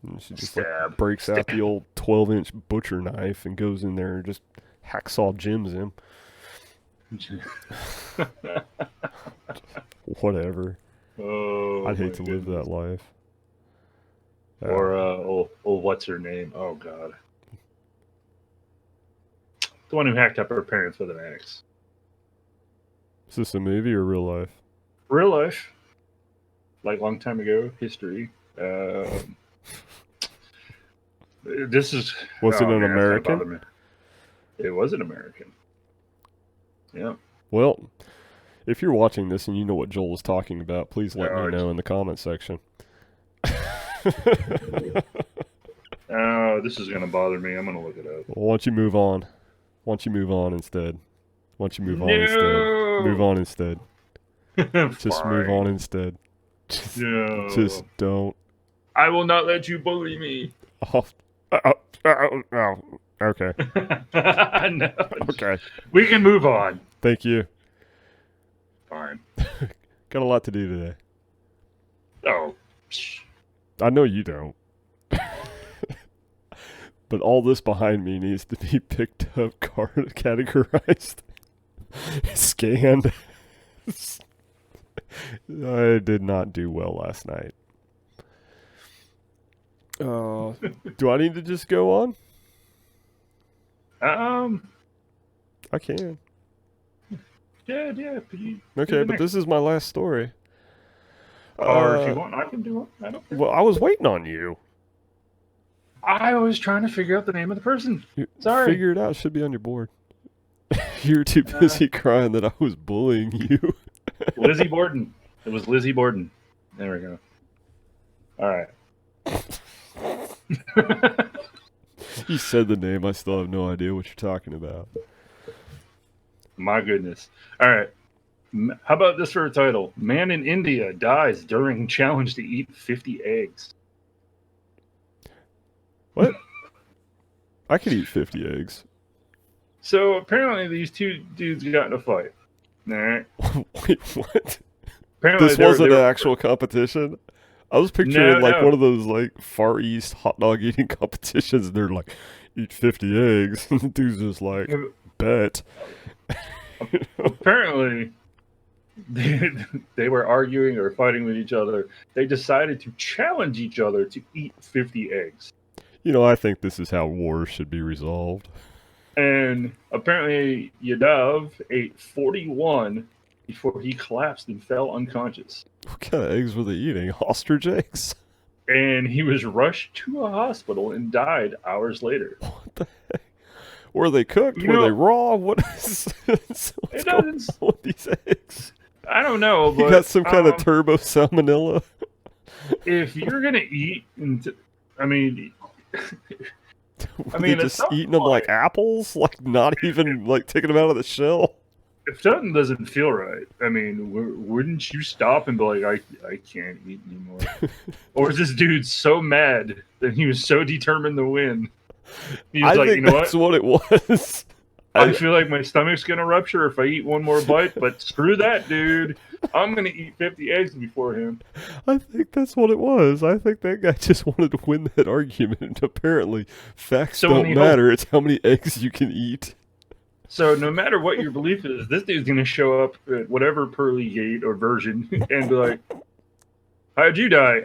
A: And she just like breaks out the old 12-inch butcher knife and goes in there and just hacksaw Jim's him. Whatever.
B: Oh,
A: I'd hate to live that life.
B: Or what's her name? Oh God, the one who hacked up her parents with an axe.
A: Is this a movie or real life?
B: Real life, like long time ago, history. This is.
A: Was it an American?
B: It was an American. Yeah.
A: Well, if you're watching this and you know what Joel was talking about, please let me know in the comment section.
B: Oh, this is going to bother me. I'm going to look it up.
A: Well, why don't you move on? Why don't you move on instead? Why don't you move on instead? Move on instead. Just move on instead. Just don't.
B: I will not let you bully me.
A: Oh, okay.
B: No.
A: Okay.
B: We can move on.
A: Thank you.
B: Fine.
A: Got a lot to do today.
B: Oh.
A: I know you don't. But all this behind me needs to be picked up, categorized, scanned. I did not do well last night. Do I need to just go on? I can.
B: Yeah.
A: Okay, but this is my last story.
B: Or if you want, I can do it. I don't care.
A: Well, I was waiting on you.
B: I was trying to figure out the name of the person. Sorry.
A: Figure it out. It should be on your board. You were too busy crying that I was bullying you.
B: Lizzie Borden. It was Lizzie Borden. There we go. All right.
A: You said the name. I still have no idea what you're talking about.
B: My goodness. All right. How about this for a title? Man in India dies during challenge to eat 50 eggs.
A: What? I could eat 50 eggs.
B: So apparently these two dudes got in a fight. All right.
A: Wait, what?
B: Apparently
A: this wasn't an actual competition? I was picturing one of those like Far East hot dog eating competitions. And they're like, eat 50 eggs. And the dude's just like, bet.
B: Apparently, they were arguing or fighting with each other. They decided to challenge each other to eat 50 eggs.
A: You know, I think this is how wars should be resolved.
B: And apparently, Yadav ate 41 before he collapsed and fell unconscious.
A: What kind of eggs were they eating? Ostrich eggs?
B: And he was rushed to a hospital and died hours later.
A: What the heck? Were they cooked? Were they raw? What is what's going on with these eggs?
B: I don't know. But,
A: you got some kind of turbo salmonella?
B: If you're going to eat,
A: just eating them like apples? Like not even like taking them out of the shell?
B: If something doesn't feel right, wouldn't you stop and be like, I can't eat anymore? Or is this dude so mad that he was so determined to win? He was like, you know
A: that's what it was.
B: I feel like my stomach's going to rupture if I eat one more bite, but screw that, dude. I'm going to eat 50 eggs before him.
A: I think that's what it was. I think that guy just wanted to win that argument. And apparently, facts don't matter. It's how many eggs you can eat.
B: So no matter what your belief is, this dude's going to show up at whatever pearly gate or version and be like, how'd you die?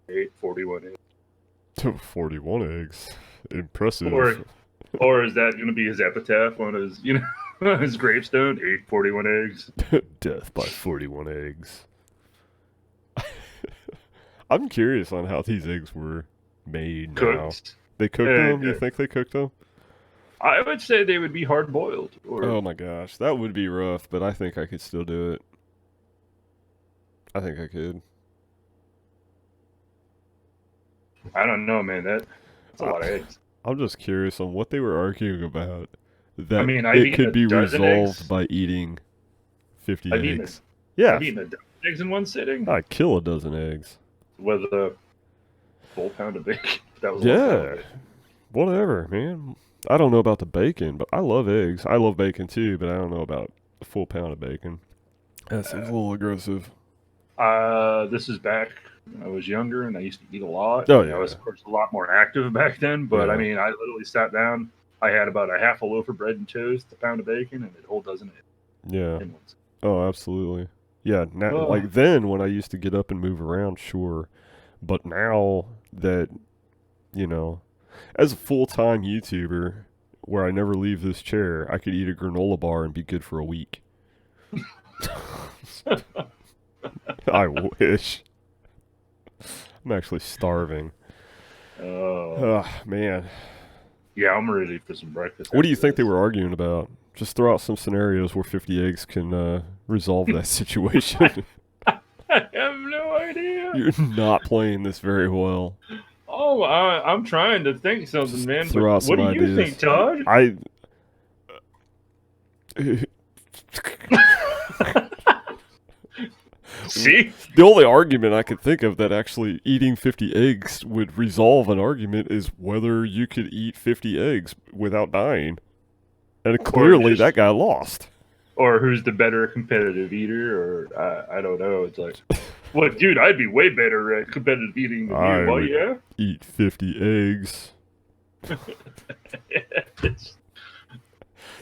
B: Ate 41 eggs.
A: 41 eggs. Impressive.
B: Or is that going to be his epitaph on his, his gravestone? Ate 41 eggs.
A: Death by 41 eggs. I'm curious on how these eggs were made.
B: Cooked.
A: Now. They cooked them? You think they cooked them?
B: I would say they would be hard boiled. Or
A: Oh my gosh, that would be rough, but I think I could still do it. I think I could.
B: I don't know, man. That's a lot of eggs.
A: I'm just curious on what they were arguing about. That
B: I mean, I've
A: it
B: eaten
A: could
B: a
A: be
B: dozen
A: resolved
B: eggs.
A: by eating 50
B: I've eaten
A: eggs. Yeah,
B: I've eaten a dozen eggs in one sitting
A: I'd kill a dozen eggs.
B: with a full pound of bacon. That was a lot of
A: Yeah,
B: bacon.
A: whatever, man. I don't know about the bacon, but I love eggs. I love bacon too, but I don't know about a full pound of bacon. That seems a little aggressive.
B: This is back when I was younger and I used to eat a lot.
A: Oh,
B: I was,
A: yeah.
B: of course, a lot more active back then. But I
A: Yeah.
B: mean, I literally sat down. I had about a half a loaf of bread and toast, a pound of bacon, and a whole dozen eggs
A: Yeah.
B: in one sitting.
A: Oh, absolutely. Yeah, now,
B: Oh.
A: like then when I used to get up and move around, sure. But now that, you know, as a full-time YouTuber where I never leave this chair, I could eat a granola bar and be good for a week. I wish. I'm actually starving.
B: Oh,
A: Man.
B: yeah, I'm ready for some breakfast.
A: What do you
B: after
A: think they
B: this.
A: were arguing about? Just throw out some scenarios where 50 eggs can resolve that situation.
B: I have no idea.
A: You're not playing this very well.
B: Oh, I'm trying to think something,
A: Just
B: man.
A: throw
B: But
A: out some
B: what do you
A: ideas.
B: think, Todd?
A: I.
B: See?
A: The only argument I could think of that actually eating 50 eggs would resolve an argument is whether you could eat 50 eggs without dying. And clearly
B: just-
A: that guy lost.
B: Or who's the better competitive eater? Or I don't know. It's like, well, dude, I'd be way better at competitive eating than
A: I
B: you. Well,
A: would-
B: yeah.
A: Eat 50 eggs.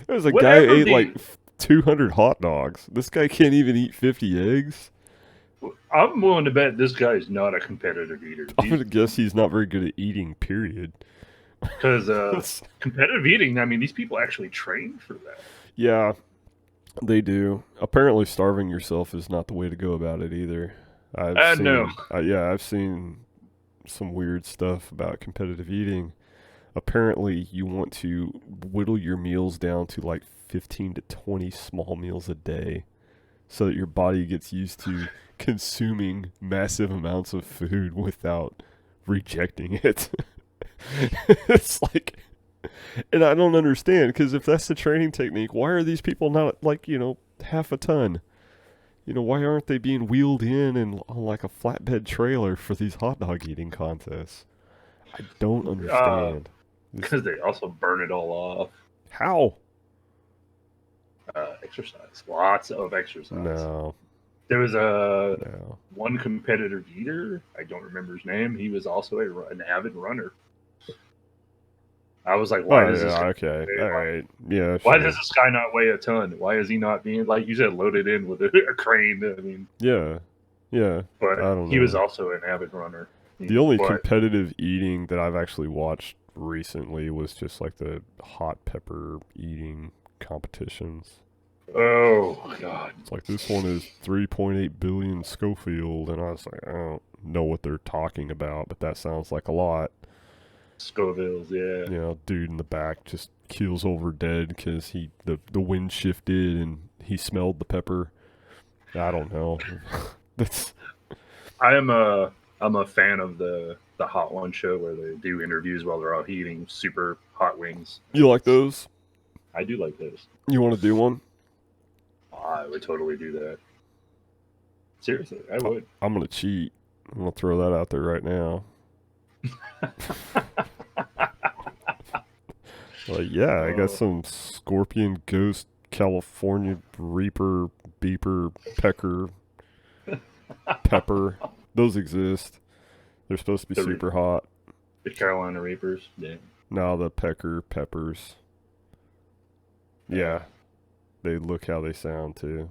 A: There's a guy who
B: Whatever
A: ate
B: the-
A: like 200 hot dogs. This guy can't even eat 50 eggs.
B: I'm willing to bet this guy's not a competitive eater.
A: I'm going to guess he's not very good at eating, period.
B: Because competitive eating, I mean, these people actually train for that.
A: Yeah, they do. Apparently, starving yourself is not the way to go about it either.
B: No.
A: I've seen some weird stuff about competitive eating. Apparently, you want to whittle your meals down to like 15 to 20 small meals a day so that your body gets used to consuming massive amounts of food without rejecting it. It's like, and I don't understand, because if that's the training technique, why are these people not like, half a ton? Why aren't they being wheeled in and on like a flatbed trailer for these hot dog eating contests? I don't understand.
B: Because they also burn it all off.
A: How?
B: Exercise. Lots of exercise.
A: No.
B: There was
A: No.
B: one competitive eater. I don't remember his name. He was also an avid runner. I was like, why
A: Oh,
B: does this
A: yeah,
B: guy,
A: okay. All right. Yeah.
B: why
A: sure.
B: does this guy not weigh a ton? Why is he not being, like you said, loaded in with a crane? I mean,
A: Yeah. Yeah.
B: but
A: I don't
B: he was
A: know.
B: also an avid runner.
A: The only
B: But-
A: competitive eating that I've actually watched recently was just like the hot pepper eating competitions.
B: Oh God!
A: It's like, this one is 3.8 billion Schofield, and I was like, I don't know what they're talking about, but that sounds like a lot.
B: Scovilles, yeah.
A: Dude in the back just keels over dead because the wind shifted and he smelled the pepper. I don't know. That's
B: I'm a fan of the Hot One show where they do interviews while they're out eating super hot wings.
A: You like those?
B: I do like those.
A: You want to do one?
B: I would totally do that. Seriously, I would.
A: I'm gonna cheat. I'm gonna throw that out there right now. Yeah, I got some Scorpion Ghost California Reaper Beeper Pecker Pepper. Those exist. They're supposed to be
B: The
A: super hot.
B: The Carolina Reapers. Yeah.
A: No, the Pecker Peppers. Yeah. They look how they sound too.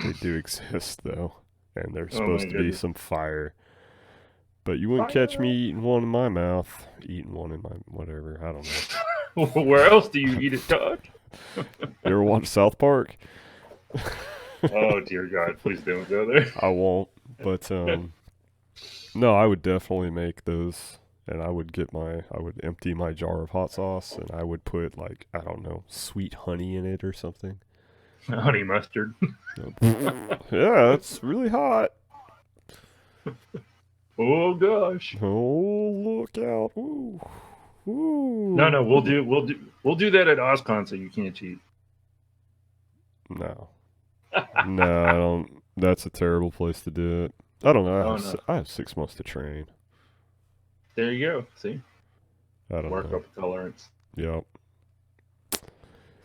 A: They do exist though. And they're supposed to be
B: goodness.
A: some fire. But you wouldn't catch me eating one in my mouth. Eating one in my whatever. I don't know.
B: Where else do you eat it, Todd?
A: You ever watch South Park?
B: Oh dear God! Please don't go there.
A: I won't. But no, I would definitely make those and I would empty my jar of hot sauce, and I would put, like, I don't know, sweet honey in it or something.
B: Honey mustard.
A: Yeah, it's really hot.
B: Oh gosh.
A: Oh, look out. Ooh. Ooh.
B: No, we'll do that at OzCon, so you can't cheat.
A: No. No, I don't. That's a terrible place to do it. I don't know. I have 6 months to train.
B: There you go. See?
A: I don't
B: Work
A: know.
B: up tolerance.
A: Yep.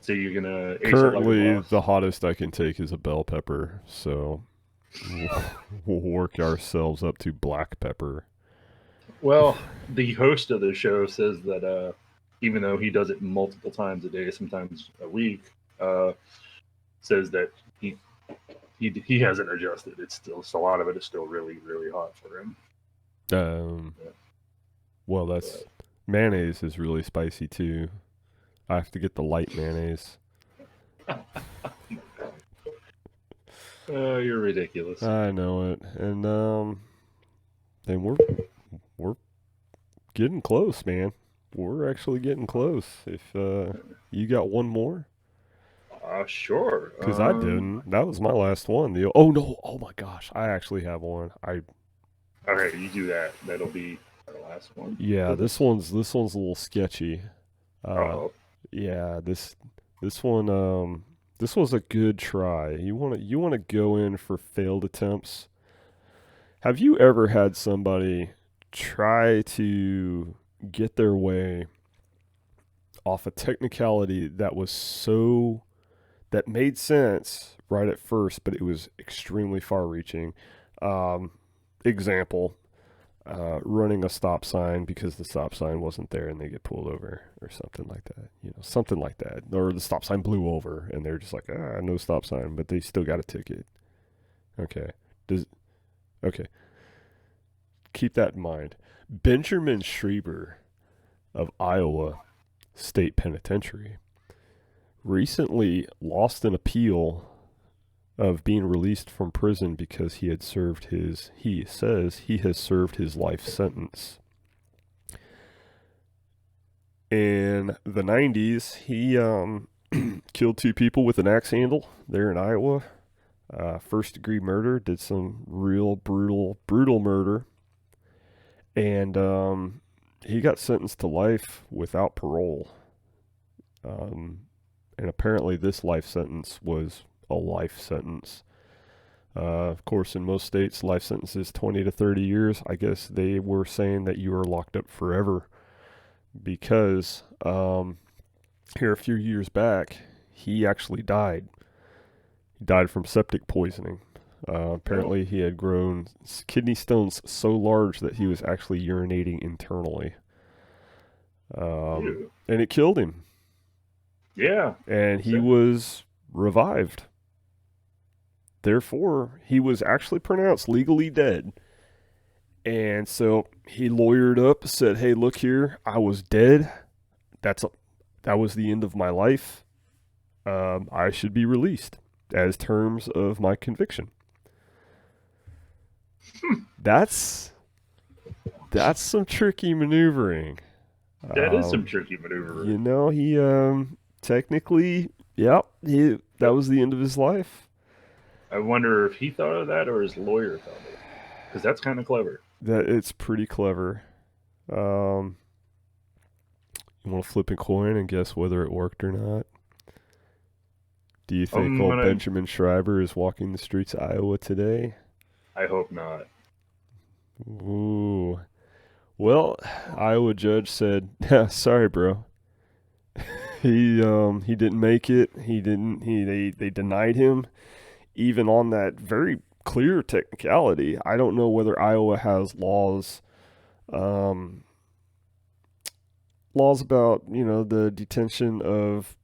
B: So you're gonna
A: Currently, the hottest I can take is a bell pepper, so we'll work ourselves up to black pepper.
B: Well, the host of the show says that even though he does it multiple times a day, sometimes a week, says that he hasn't adjusted. It's still a lot of it is still really, really hot for him.
A: Yeah. Well, mayonnaise is really spicy too. I have to get the light mayonnaise.
B: You're ridiculous.
A: I know it, and we're getting close, man. We're actually getting close. If you got one more,
B: sure.
A: Because I didn't. That was my last one. Oh no! Oh my gosh! I actually have one.
B: All right, you do that. That'll be our last one.
A: Yeah, this one's a little sketchy. Yeah, this one this was a good try. You wanna go in for failed attempts. Have you ever had somebody try to get their way off a technicality that made sense right at first, but it was extremely far-reaching? Example. Running a stop sign because the stop sign wasn't there and they get pulled over or something like that. Something like that. Or the stop sign blew over and they're just like, no stop sign, but they still got a ticket. Okay. Okay. Keep that in mind. Benjamin Schreiber of Iowa State Penitentiary recently lost an appeal of being released from prison because he says he has served his life sentence. In the 90s, he killed 2 people with an axe handle there in Iowa. First degree murder, did some real brutal murder. And he got sentenced to life without parole. And apparently this life sentence was a life sentence. Of course, in most states, life sentences 20 to 30 years. I guess they were saying that you are locked up forever because here a few years back, he actually died. He died from septic poisoning. Apparently, he had grown kidney stones so large that he was actually urinating internally. And it killed him.
B: Yeah.
A: And he was revived. Therefore, he was actually pronounced legally dead. And so he lawyered up, said, hey, look here, I was dead. That was the end of my life. I should be released as terms of my conviction. That's some tricky maneuvering.
B: That is some tricky maneuvering.
A: He technically, that was the end of his life.
B: I wonder if he thought of that or his lawyer thought of it. Because that's kind of clever.
A: It's pretty clever. You want to flip a coin and guess whether it worked or not? Do you think Benjamin Schreiber is walking the streets of Iowa today?
B: I hope not.
A: Ooh. Well, Iowa judge said, sorry, bro. He didn't make it. They denied him. Even on that very clear technicality, I don't know whether Iowa has laws about, the detention of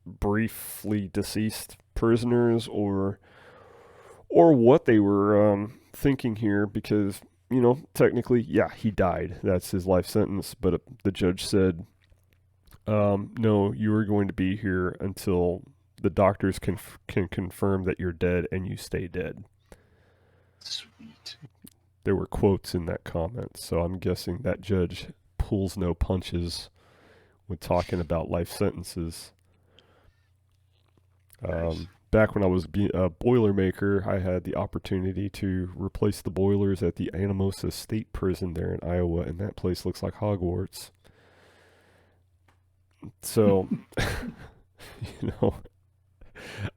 A: briefly deceased prisoners or what they were thinking here because, technically, he died. That's his life sentence. But the judge said, no, you are going to be here until the doctors can confirm that you're dead and you stay dead.
B: Sweet.
A: there were quotes in that comment, so I'm guessing that judge pulls no punches when talking about life sentences.
B: Nice.
A: Back when I was a Boilermaker, I had the opportunity to replace the boilers at the Anamosa State Prison there in Iowa, and that place looks like Hogwarts. So,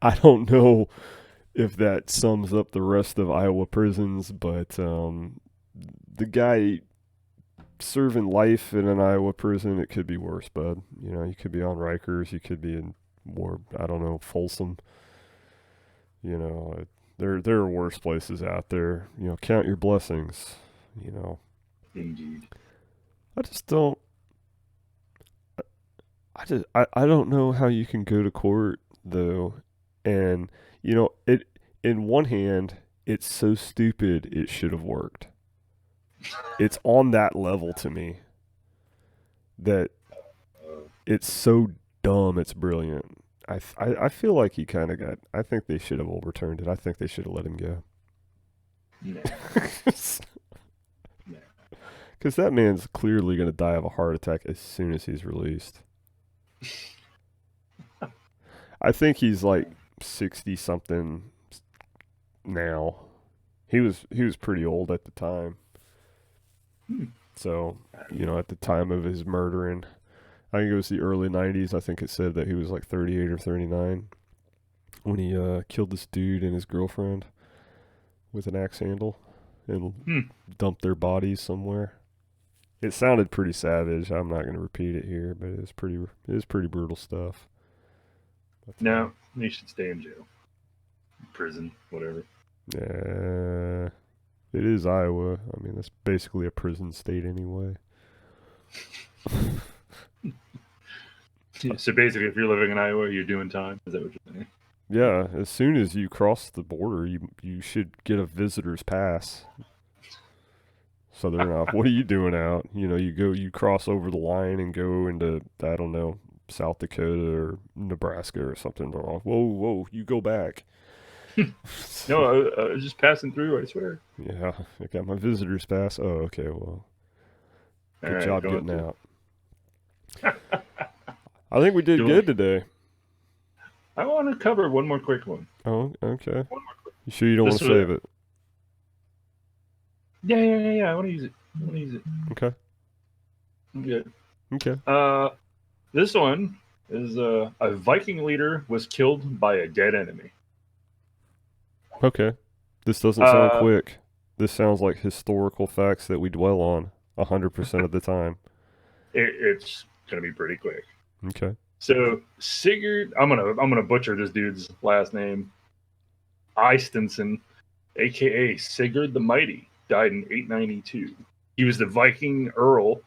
A: I don't know if that sums up the rest of Iowa prisons, but the guy serving life in an Iowa prison, it could be worse, bud. You could be on Rikers, you could be in more, I don't know, Folsom. There are worse places out there. Count your blessings.
B: Indeed.
A: I just don't. I don't know how you can go to court though, and it. In one hand, it's so stupid it should have worked. It's on that level to me that it's so dumb it's brilliant. I feel like he kind of got. I think they should have overturned it. I think they should have let him go.
B: No.
A: Because that man's clearly going to die of a heart attack as soon as he's released. I think he's like 60 something now. He was pretty old at the time. So, at the time of his murdering, I think it was the early 90s. I think it said that he was like 38 or 39 when he killed this dude and his girlfriend with an axe handle and dumped their bodies somewhere. It sounded pretty savage. I'm not going to repeat it here, but it was pretty brutal stuff. But,
B: no, he should stay in jail, prison, whatever.
A: Yeah, it is Iowa. I mean, that's basically a prison state anyway.
B: So basically, if you're living in Iowa, you're doing time. Is that what you're saying?
A: Yeah, as soon as you cross the border, you should get a visitor's pass. So they're not. What are you doing out? You cross over the line and go into, I don't know, South Dakota or Nebraska or something. Whoa, you go back.
B: No, I was just passing through, I swear.
A: Yeah, I got my visitor's pass. Oh, okay, well, good job getting out. I think we did good today.
B: I want to cover one more quick one.
A: Oh, okay.
B: One more quick.
A: You sure you don't want to save it?
B: Yeah. I want to use it.
A: Okay.
B: I'm good.
A: Okay.
B: This one is a Viking leader was killed by a dead enemy.
A: Okay. This doesn't sound quick. This sounds like historical facts that we dwell on 100% of the time.
B: It's gonna be pretty quick.
A: Okay.
B: So Sigurd, I'm gonna butcher this dude's last name. Eystenson, aka Sigurd the Mighty, died in 892. He was the Viking earl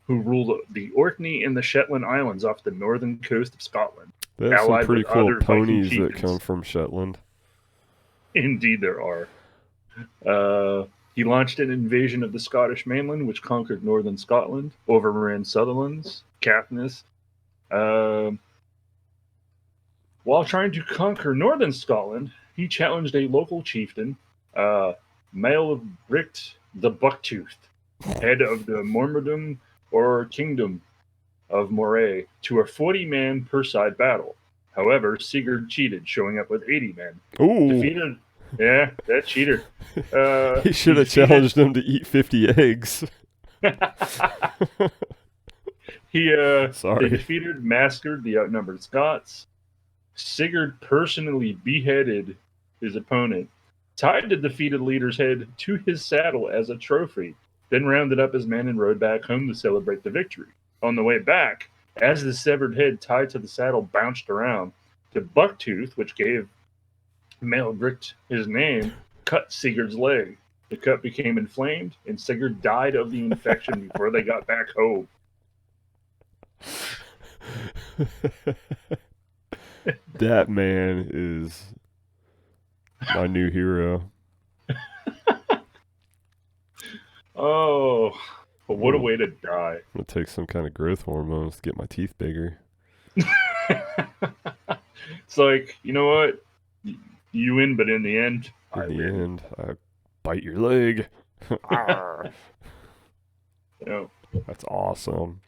B: who ruled the Orkney and the Shetland Islands off the northern coast of Scotland.
A: There's some pretty cool ponies that come from Shetland.
B: Indeed, there are. He launched an invasion of the Scottish mainland, which conquered northern Scotland, overran Sutherland's, Caithness. While trying to conquer northern Scotland, he challenged a local chieftain, Maelbricht the Bucktoothed, head of the Mormordom or Kingdom of Moray, to a 40-man per side battle. However, Sigurd cheated, showing up with 80 men.
A: Ooh.
B: Yeah, that cheater.
A: He should have challenged him to eat 50 eggs.
B: They
A: Sorry.
B: defeated, massacred the outnumbered Scots. Sigurd personally beheaded his opponent, tied the defeated leader's head to his saddle as a trophy, then rounded up his men and rode back home to celebrate the victory. On the way back, as the severed head tied to the saddle bounced around, the Bucktooth, which gave Maelbricht his name, cut Sigurd's leg. The cut became inflamed, and Sigurd died of the infection before they got back home.
A: That man is my new hero.
B: Oh, but what a way to die.
A: I'm going to take some kind of growth hormones to get my teeth bigger.
B: It's like, you know what? You win, but in the end, I win.
A: I bite your leg. Arr.
B: You know,
A: That's awesome.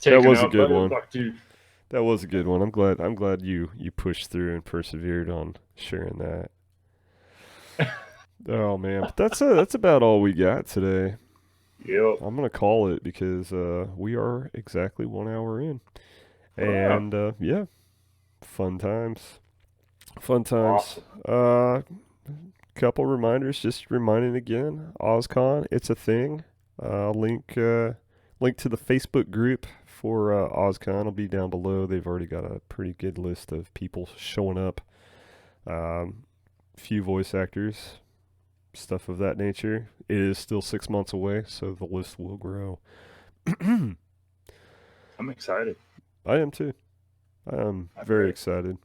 B: taken
A: was a
B: out
A: good
B: by
A: one.
B: Bucktooth.
A: That was a good one. I'm glad you pushed through and persevered on sharing that. Oh man, but that's about all we got today.
B: Yep.
A: I'm gonna call it because we are exactly 1 hour in,
B: Wow.
A: and yeah, fun times, fun times.
B: Awesome.
A: Couple reminders, just reminding again, OzCon, it's a thing. Link to the Facebook group for OzCon will be down below. They've already got a pretty good list of people showing up. Few voice actors, stuff of that nature. It is still 6 months away, so the list will grow.
B: I'm excited.
A: I am too. I am
B: I'm
A: very
B: ready.
A: excited.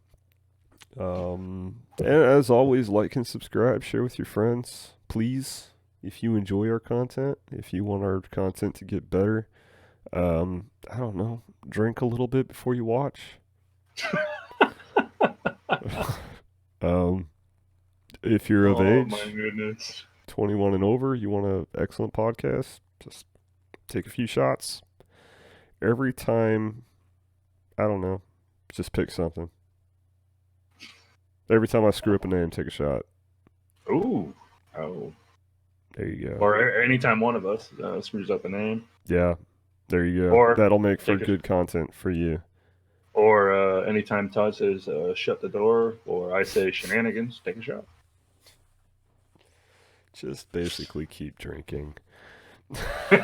A: And as always, like and subscribe, share with your friends, please. If you enjoy our content, if you want our content to get better, I don't know, drink a little bit before you watch. If you're of
B: Oh my
A: age,
B: goodness. 21
A: and over, you want an excellent podcast, just take a few shots. Every time, I don't know, just pick something. Every time I screw up a name, take a shot.
B: Ooh. Oh.
A: There you go.
B: Or anytime one of us screws up a name.
A: Yeah, there you go.
B: Or
A: that'll make for
B: take a-
A: good content for you.
B: Or anytime Todd says shut the door, or I say shenanigans, take a shot.
A: Just basically keep drinking.
B: If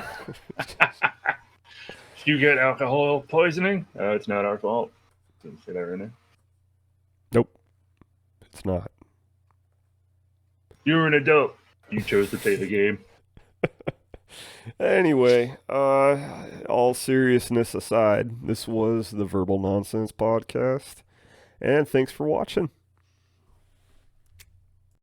B: you get alcohol poisoning, it's not our fault. Didn't say that right now.
A: Nope, it's not.
B: You're an adult. You chose to play the game.
A: Anyway, all seriousness aside, this was the Verbal Nonsense Podcast, and thanks for watching.